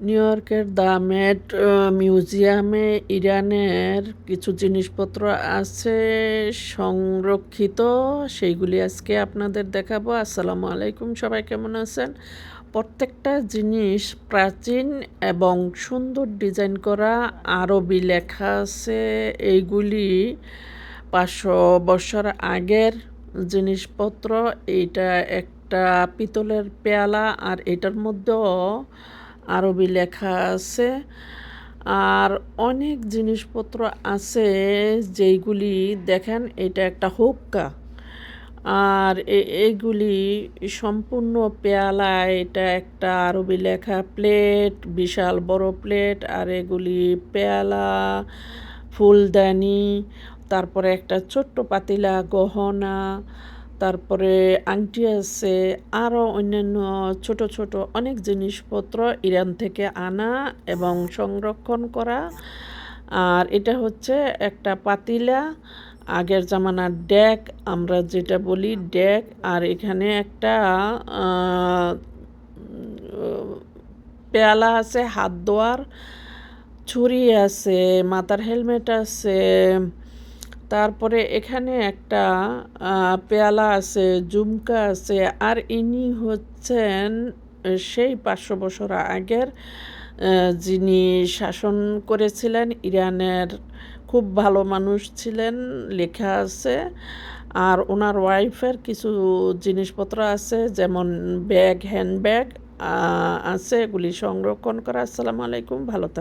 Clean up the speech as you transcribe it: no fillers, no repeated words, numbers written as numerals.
New ইয়র্কের the মেট মিউজিয়ামে ইরানের কিছু জিনিসপত্র আছে সংরক্ষিত, সেইগুলি আজকে আপনাদের দেখাবো। আসসালামু আলাইকুম, সবাই কেমন আছেন? প্রত্যেকটা জিনিস প্রাচীন এবং সুন্দর ডিজাইন করা, আরবি লেখা আছে। এইগুলি 500 বছর আগের জিনিসপত্র। এইটা একটা পিতলের পেয়ালা, আর এটার মধ্যেও আরবি লেখা আছে। আর অনেক জিনিসপত্র আছে যেইগুলি দেখেন, এটা একটা হুক্কা। আর এইগুলি সম্পূর্ণ পেয়ালা। এটা একটা আরবি লেখা প্লেট, বিশাল বড় প্লেট। আর এগুলি পেয়ালা, ফুলদানি, তারপরে একটা ছোট্ট পাতিলা গহনা, তারপরে আংটি আছে, আরও অন্যান্য ছোট ছোট অনেক জিনিসপত্র ইরান থেকে আনা এবং সংরক্ষণ করা। আর এটা হচ্ছে একটা পাতিলা, আগের জামানার ডেক, আমরা যেটা বলি ডেক। আর এখানে একটা পেয়ালা আছে, হাত ধোয়ার ছুরি আছে, মাথার হেলমেট আছে। তারপরে এখানে একটা পেয়ালা আছে, জুমকা আছে। আর ইনি হচ্ছেন সেই 500 বছর আগের যিনি শাসন করেছিলেন ইরানের, খুব ভালো মানুষ ছিলেন, লেখা আছে। আর ওনার ওয়াইফের কিছু জিনিসপত্র আছে, যেমন ব্যাগ, হ্যান্ডব্যাগ আছে, এগুলি সংরক্ষণ করা। আসসালামু আলাইকুম, ভালো থাকবেন।